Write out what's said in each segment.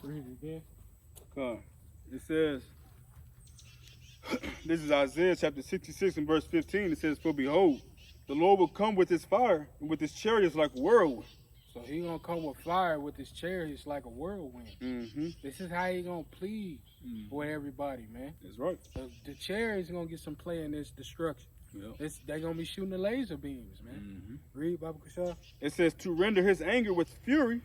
Read it again. It says, this is Isaiah chapter 66 and verse 15. It says, for behold, the Lord will come with his fire and with his chariots like whirlwind. So he gonna come with fire with his chariots like a whirlwind. Mm-hmm. This is how he gonna plead with everybody, man. That's right. The chariots gonna get some play in this destruction. Yeah. They gonna be shooting the laser beams, man. Read, Baba Kushal. It says to render his anger with fury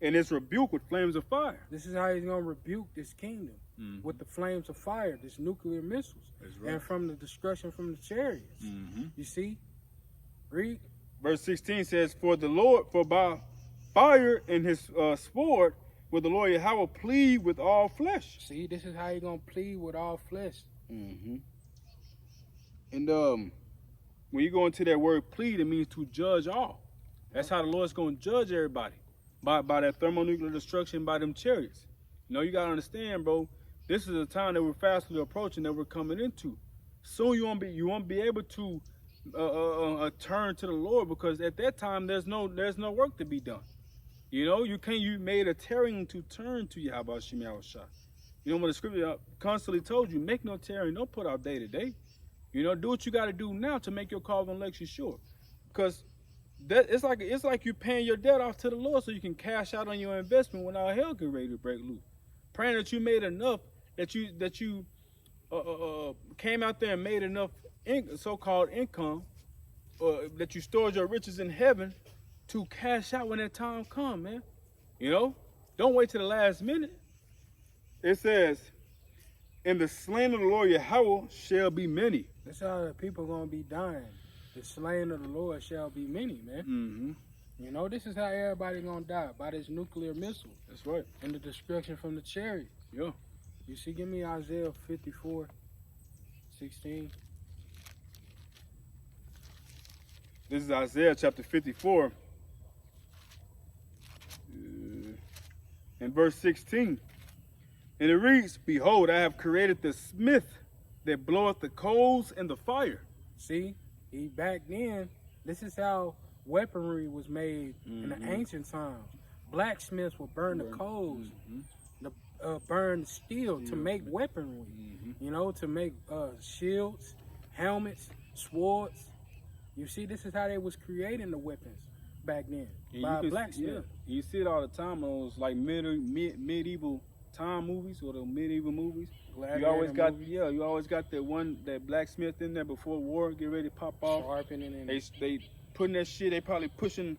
and his rebuke with flames of fire. This is how he's gonna rebuke this kingdom with the flames of fire, this nuclear missiles, and from the destruction from the chariots. You see? Read. Verse 16 says, for by fire and his sword will the Lord Yahweh plead with all flesh. See, this is how he gonna plead with all flesh. And when you go into that word plead, it means to judge all. That's how the Lord's gonna judge everybody. By that thermonuclear destruction, by them chariots. You know, you gotta understand, bro, this is a time that we're fastly approaching, that we're coming into. Soon you won't be able to turn to the Lord, because at that time there's no work to be done. You know, you made a tearing to turn to Yahweh Shem Yahushua. You know what the scripture constantly told you, make no tearing, don't put out day to day. You know, do what you got to do now to make your call and election sure, because it's like you're paying your debt off to the Lord so you can cash out on your investment when all hell get ready to break loose. Praying that you made enough, that you came out there and made enough so-called income, that you stored your riches in heaven to cash out when that time come, man. You know, don't wait till the last minute. It says, and the slain of the Lord Yahweh shall be many. That's how the people gonna be dying. The slain of the Lord shall be many, man. You know, this is how everybody gonna die, by this nuclear missile. That's right. And the destruction from the chariots. Yeah. You see, give me Isaiah 54:16. This is Isaiah chapter 54 and verse 16. And it reads, behold, I have created the smith that bloweth the coals and the fire. See, back then, this is how weaponry was made in the ancient times. Blacksmiths would burn the coals, burn the steel to make weaponry. You know, to make shields, helmets, swords. You see, this is how they was creating the weapons back then, by blacksmith. You see it all the time on those like medieval time movies or the medieval movies. You always got that blacksmith in there before war get ready to pop off. Sharpening and they putting that shit. They probably pushing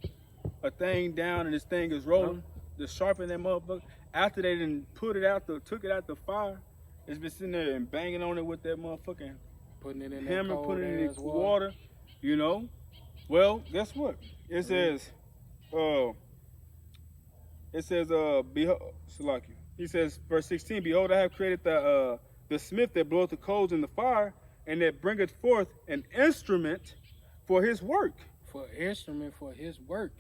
a thing down and this thing is rolling. To sharpen that motherfucker. After they didn't took it out the fire, it's been sitting there and banging on it with that motherfucking putting it in hammer, putting it in water. You know, well, guess what? It says, behold, Salaki. He says, verse 16, behold, I have created the smith that bloweth the coals in the fire, and that bringeth forth an instrument for his work. For instrument for his work.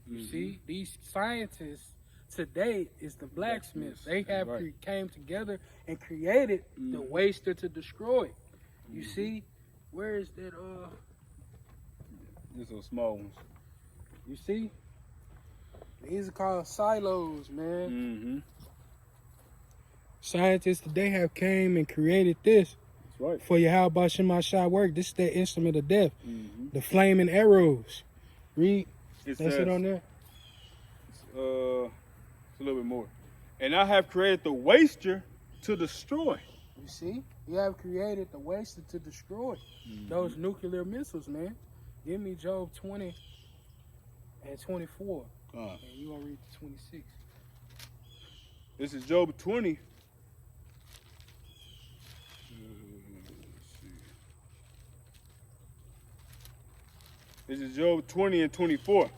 You see, these scientists today is the blacksmiths. They have came together and created the waster to destroy. You see, where is that? These are small ones. You see, these are called silos, man. Scientists today have came and created this. That's right. For Yahweh Shem Yahushua work. This is their instrument of death. The flaming arrows. Read. That's it on there. It's a little bit more. And I have created the waster to destroy. You see, you have created the waster to destroy those nuclear missiles, man. Give me Job 20 and 24. And you gonna read the 26. This is Job 20. This is Job 20 and 24.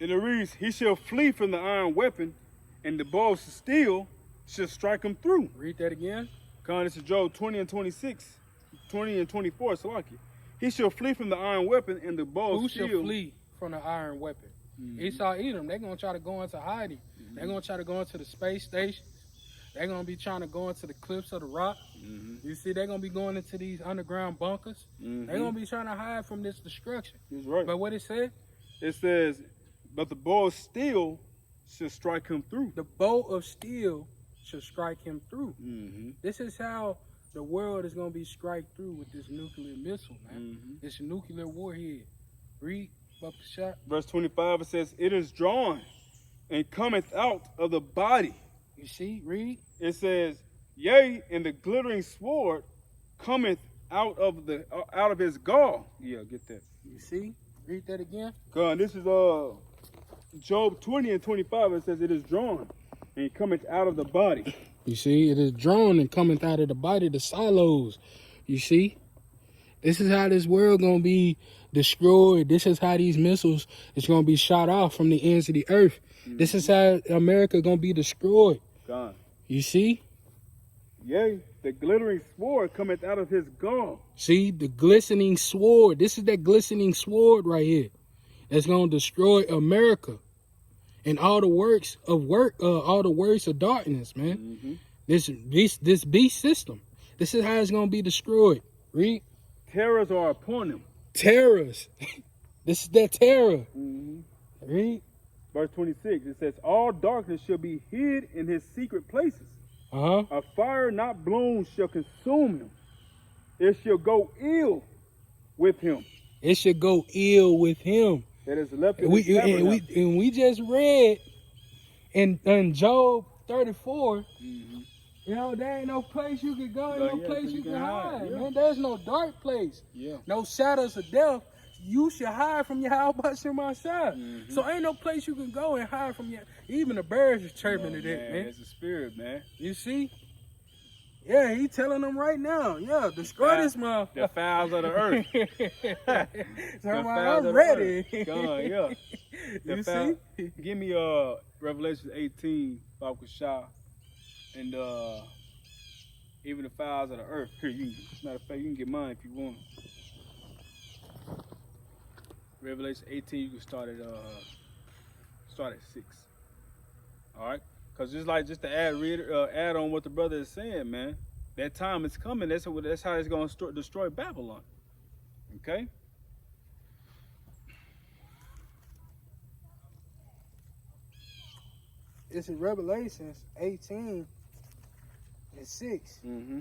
And it reads, he shall flee from the iron weapon, and the bow of steel shall strike him through. Read that again. This is Job 20 and 26. 20 and 24, Salaki. He shall flee from the iron weapon, and the bow of steel. Who shall flee from the iron weapon? Esau, Edom, they're going to try to go into hiding. They're going to try to go into the space station. They're going to be trying to go into the cliffs of the rock. You see, they're going to be going into these underground bunkers. They're going to be trying to hide from this destruction. That's right. But what it said? It says, but the bow of steel should strike him through. The bolt of steel should strike him through. Mm-hmm. This is how the world is going to be struck through with this nuclear missile, man. Mm-hmm. This nuclear warhead. Read up the shot. Verse 25, it says, it is drawn and cometh out of the body. You see? Read. It says, yea, and the glittering sword cometh out of his gall. Yeah, get that. You see? Read that again. God, this is Job 20 and 25. It says, it is drawn and cometh out of the body. You see? It is drawn and cometh out of the body, the silos. You see? This is how this world going to be destroyed. This is how these missiles is going to be shot off from the ends of the earth. Mm-hmm. This is how America going to be destroyed. God. You see? Yea, the glittering sword cometh out of his gall. See, the glistening sword. This is that glistening sword right here. That's going to destroy America and all the works of darkness, man. Mm-hmm. This beast system. This is how it's going to be destroyed. Read. Terrors are upon him. Terrors. This is that terror. Mm-hmm. Read. Verse 26, it says, all darkness shall be hid in his secret places. A fire not blown shall consume him. It shall go ill with him. It shall go ill with him. That is left in and we just read in Job 34, mm-hmm. you know, there ain't no place you can go, no place you can hide. Yeah. Man, there's no dark place. Yeah. No shadows of death. You should hide from your house by myself. Mm-hmm. So ain't no place you can go and hide from your. Even the birds is chirping to that, man. It's a spirit, man. You see? Yeah, he telling them right now. Yeah, destroy this motherfucker. The fowls of the earth. I'm ready. God, yeah. You see? Give me Revelation 18, Baba Shah, and even the fowls of the earth. Here, matter of fact, you can get mine if you want. Revelation 18, you can start at 6. All right, because just to add on what the brother is saying, man. That time is coming. That's how it's going to destroy Babylon. Okay. It's in Revelations 18 and 6. Mm-hmm.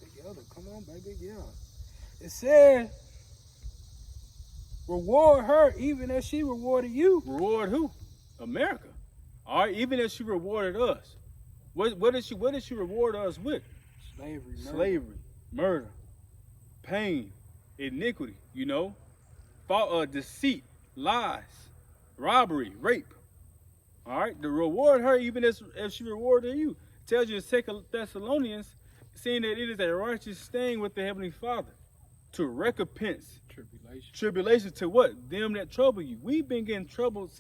Together. Come on, baby. Yeah. It said, reward her even as she rewarded you. Reward who? America. All right, even as she rewarded us. What did she reward us with? Slavery, murder, pain, iniquity, deceit, lies, robbery, rape. All right, to reward her even as she rewarded you. It tells you in 2 Thessalonians, saying that it is a righteous thing with the Heavenly Father to recompense tribulation to what? Them that trouble you. We've been getting troubled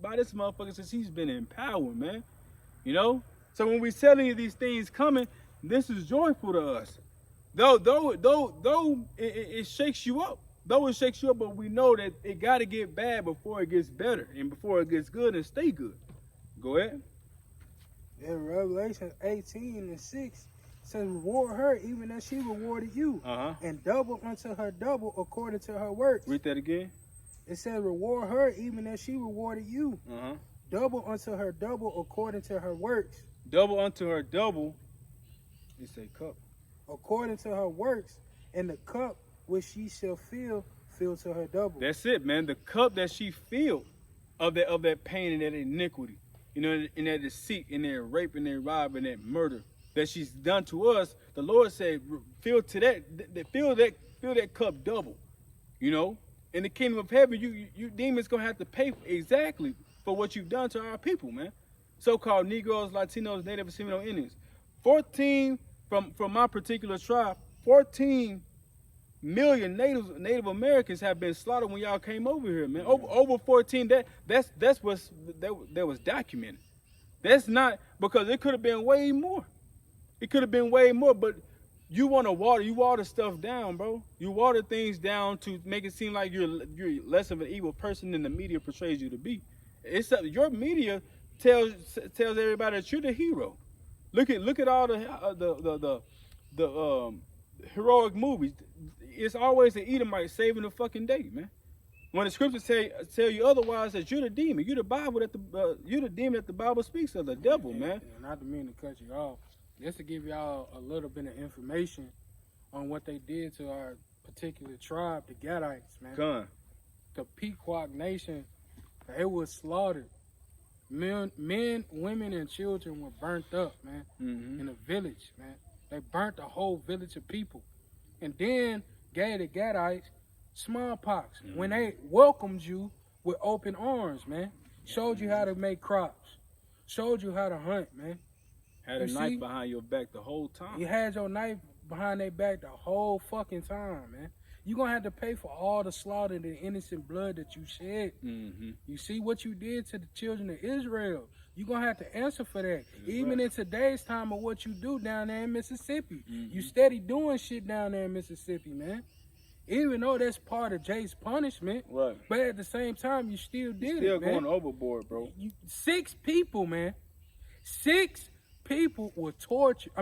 by this motherfucker since he's been in power, man. So when we telling you these things coming, this is joyful to us. Though it shakes you up. But we know that it got to get bad before it gets better and before it gets good and stay good. Go ahead. In Revelation 18 and 6, says, reward her even as she rewarded you, and double unto her double according to her works. Read that again. It says, reward her even as she rewarded you, double unto her double according to her works. Double unto her double. It's a cup. According to her works, and the cup which she shall fill to her double. That's it, man. The cup that she filled of that pain and that iniquity, and that deceit and that rape and that rob and that murder that she's done to us, the Lord said, fill that cup double. In the kingdom of heaven, you demons gonna have to pay exactly for what you've done to our people, man. So-called Negroes, Latinos, Native and Seminole Indians. 14 from my particular tribe, 14 million Native Americans have been slaughtered when y'all came over here, man. Over 14. That was documented. That's not, because it could have been way more. It could have been way more, but you water stuff down, bro. You water things down to make it seem like you're less of an evil person than the media portrays you to be. Your media tells everybody that you're the hero. Look at all the heroic movies. It's always an Edomite saving the fucking day, man. When the scriptures tell you otherwise, that you're the demon, you're the Bible that you're the demon that the Bible speaks of, the devil, man. Not to mean to cut you off, just to give y'all a little bit of information on what they did to our particular tribe, the Gadites, man. Gun. The Pequot Nation, it was slaughtered. Men, women, and children were burnt up, man, in a village, man. They burnt the whole village of people. And then gave the Gadites smallpox. When they welcomed you with open arms, man. Showed you how to make crops. Showed you how to hunt, man. Had a knife behind your back the whole time. You had your knife behind their back the whole fucking time, man. You're going to have to pay for all the slaughter and the innocent blood that you shed. You see what you did to the children of Israel. You're going to have to answer for that. Even in today's time of what you do down there in Mississippi. You steady doing shit down there in Mississippi, man. Even though that's part of Jay's punishment. Right. But at the same time, you still did it, man. Still going overboard, bro. 6 people, man. 6 people were tortured.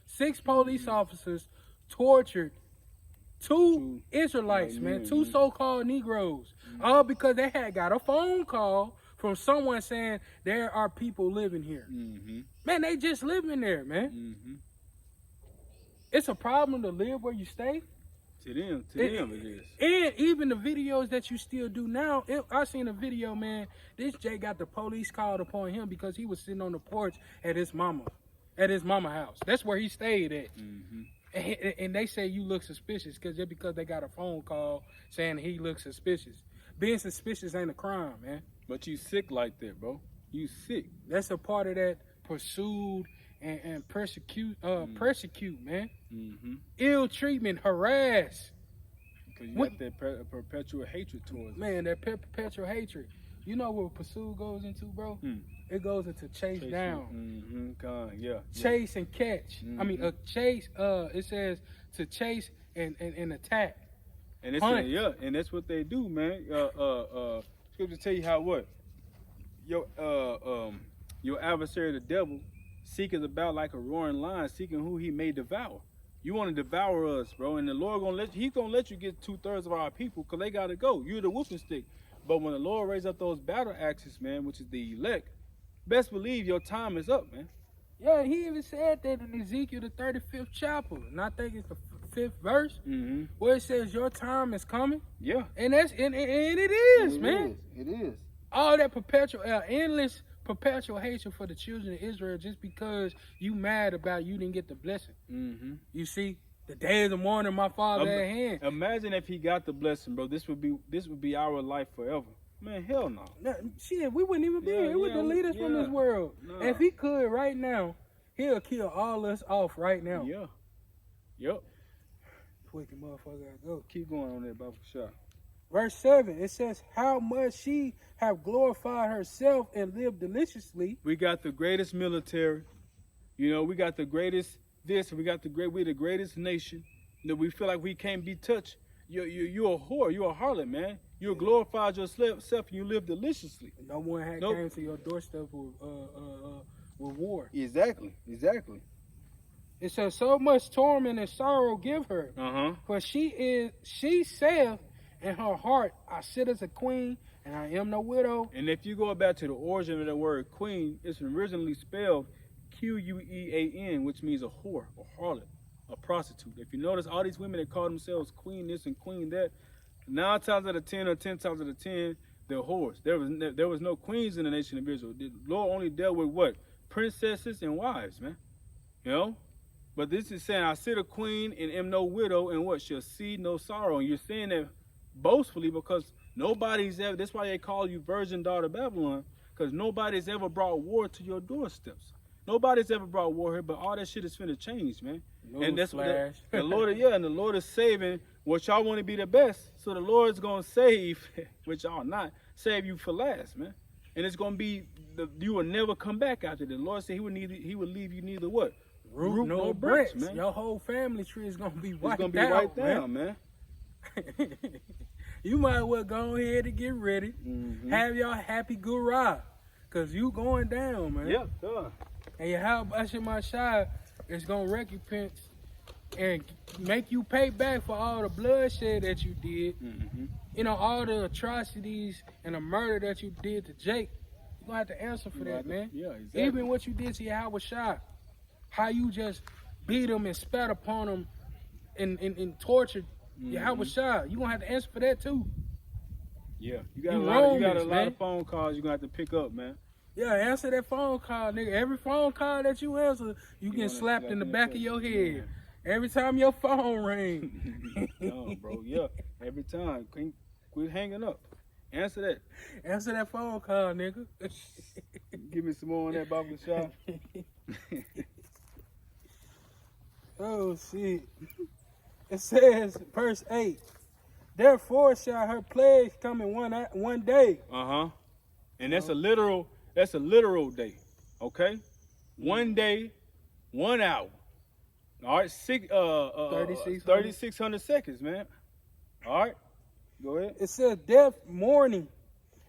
6 police officers tortured 2 Israelites, man, 2 so-called Negroes, all because they had got a phone call from someone saying there are people living here. Man, they just living there, man. It's a problem to live where you stay. To them it is. And even the videos that you still do now, I seen a video, man, this Jay got the police called upon him because he was sitting on the porch at his mama house. That's where he stayed at. And they say you look suspicious because they got a phone call saying he looks suspicious. Being suspicious ain't a crime, man. But you sick like that, bro. You sick. That's a part of that pursued and persecute, man. Ill treatment, harass. Because you got that perpetual hatred towards man, that perpetual hatred. You know what pursue goes into, bro? It goes into chase down. Chase and catch. Chase, it says to chase and attack. And and that's what they do, man. Scripture tell you how what? Your adversary, the devil, seeketh about like a roaring lion, seeking who he may devour. You want to devour us, bro, and the Lord he's gonna let you get 2/3 of our people because they gotta go. You're the whooping stick. But when the Lord raised up those battle axes, man, which is the elect, best believe your time is up, man. Yeah, he even said that in Ezekiel, the 35th chapter, and I think it's the 5th verse, where it says your time is coming. Yeah, and it is, man. It is. All that perpetual, endless perpetual hatred for the children of Israel just because you mad about you didn't get the blessing. You see, the days of mourning my father at hand. Imagine if he got the blessing, bro. This would be our life forever. Man, hell no. Shit, we wouldn't even be here. It would delete us from this world. Nah. If he could right now, he'll kill all us off right now. Yeah. Yep. Wicked motherfucker, I go. Keep going on that, Bible shot. Verse 7, it says, how much she have glorified herself and lived deliciously. We got the greatest military. You know, we got the greatest this, we're the greatest nation. That we feel like we can't be touched. You're a whore, you're a harlot, man. You glorified yourself and you live deliciously. No one came to your doorstep with war. Exactly. It says, so much torment and sorrow give her. For she saith in her heart, I sit as a queen, and I am no widow. And if you go back to the origin of the word queen, it's originally spelled Quean, which means a whore, a harlot, a prostitute. If you notice, all these women that call themselves queen this and queen that, 9 times out of 10 or 10 times out of 10, they're whores. There was no queens in the nation of Israel. The Lord only dealt with what? Princesses and wives, man. You know? But this is saying, I sit a queen and am no widow, and what? Shall see no sorrow. And you're saying that boastfully because nobody's ever, that's why they call you virgin daughter Babylon, because nobody's ever brought war to your doorsteps. Nobody's ever brought war here, but all that shit is finna change, man. And that's what the Lord, and the Lord is saving what y'all want to be the best. So the Lord's gonna save, which y'all not, save you for last, man. And it's gonna be you will never come back after the Lord said he would leave you neither what? Root nor bricks, man. Your whole family tree is gonna be wiped out. It's gonna be wiped down, man. You might as well go ahead and get ready. Have your happy good ride. Cause you going down, man. Yeah, sure. And your how Bashim Mashai is gonna recompense and make you pay back for all the bloodshed that you did. Mm-hmm. You know, all the atrocities and the murder that you did to Jake. You're going to have to answer for that, man. Yeah, exactly. Even what you did to Yahweh Shai. How you just beat him and spat upon him and tortured Yahweh Shai. You're going to have to answer for that, too. Yeah, you got a lot man. of phone calls you're going to have to pick up, man. Yeah, answer that phone call, nigga. Every phone call that you answer, you get slapped in the back of your head. Every time your phone ring. No, bro, yeah. Every time. Quit hanging up. Answer that. Answer that phone call, nigga. Give me some more on that barber shop. Oh, shit. It says, verse 8, therefore shall her plagues come in one day. Uh-huh. And that's a literal day. Okay? 1 day, 1 hour. All right, 3,600 seconds, man. All right, go ahead. It says, death, mourning,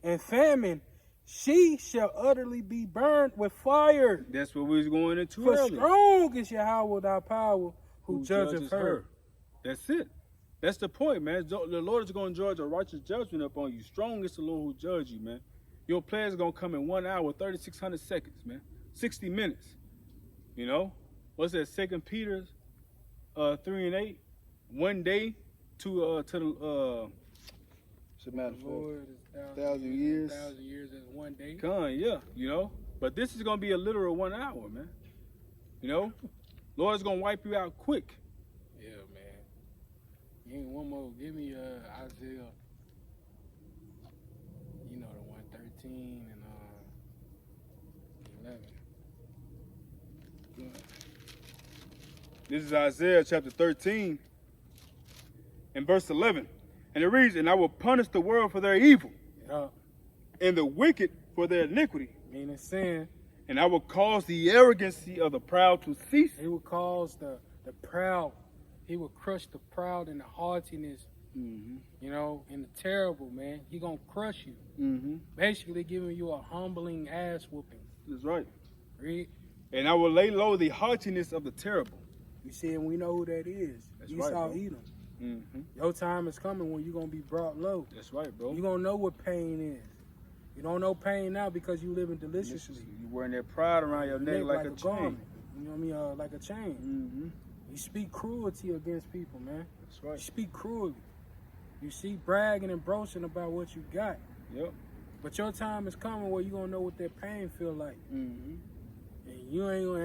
and famine, she shall utterly be burned with fire. That's what we was going into For earlier. strong is Yahweh thy power, who judgeth her. That's it. That's the point, man. The Lord is going to judge a righteous judgment upon you. Strong is the Lord who judge you, man. Your plague is going to come in 1 hour, 3,600 seconds, man. 60 minutes. You know? What's that? 2 Peter 3:8. 1 day to the what's the matter for? Lord is 1,000 years. 1,000 years is 1 day. Yeah, you know. But this is going to be a literal 1 hour, man. You know? Lord is going to wipe you out quick. Yeah, man. Give me one more. Give me Isaiah. You know the 113 and 11. This is Isaiah chapter 13 and verse 11. And it reads, and I will punish the world for their evil, and the wicked for their iniquity. Meaning sin. And I will cause the arrogancy of the proud to cease. He will cause the proud. He will crush the proud and the haughtiness, you know, and the terrible, man. He gonna crush you. Basically giving you a humbling ass whooping. That's right. Read. And I will lay low the haughtiness of the terrible. You see, and we know who that is. That's Esau, right, bro. Edom. Your time is coming when you're going to be brought low. That's right, bro. You're going to know what pain is. You don't know pain now because you're living deliciously. You're wearing that pride around your neck like a chain. Garment. You know what I mean? Like a chain. You speak cruelty against people, man. That's right. You speak cruelly. You see bragging and boasting about what you got. Yep. But your time is coming where you're going to know what that pain feel like. And you ain't gonna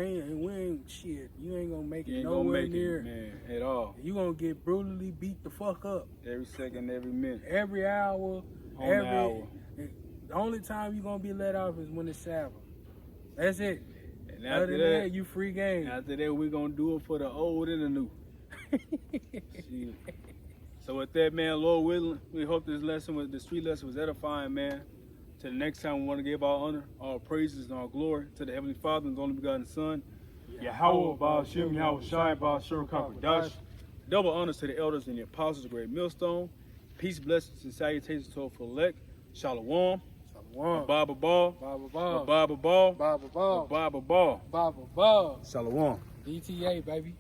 make it nowhere near it, man, at all. You gonna get brutally beat the fuck up. Every second, every minute. Every hour. Hour. The only time you gonna be let off is when it's Sabbath. That's it. And Other than that, you free game. After that, we gonna do it for the old and the new. So with that, man, Lord willing, we hope the street lesson was edifying, man. To the next time, we want to give our honor, our praises, and our glory to the Heavenly Father and the only begotten Son, Yahweh, Ba'ashem, Yahweh Shai, Ba'ashem, Kakadash. Double honors to the elders and the apostles of Great Millstone. Peace, blessings, and salutations to our elect. Shalom. Shalom. Baba Ball. Baba Ball. Baba Ball. Baba Ball. Baba Ball. Baba Ball. Shalom. DTA, baby.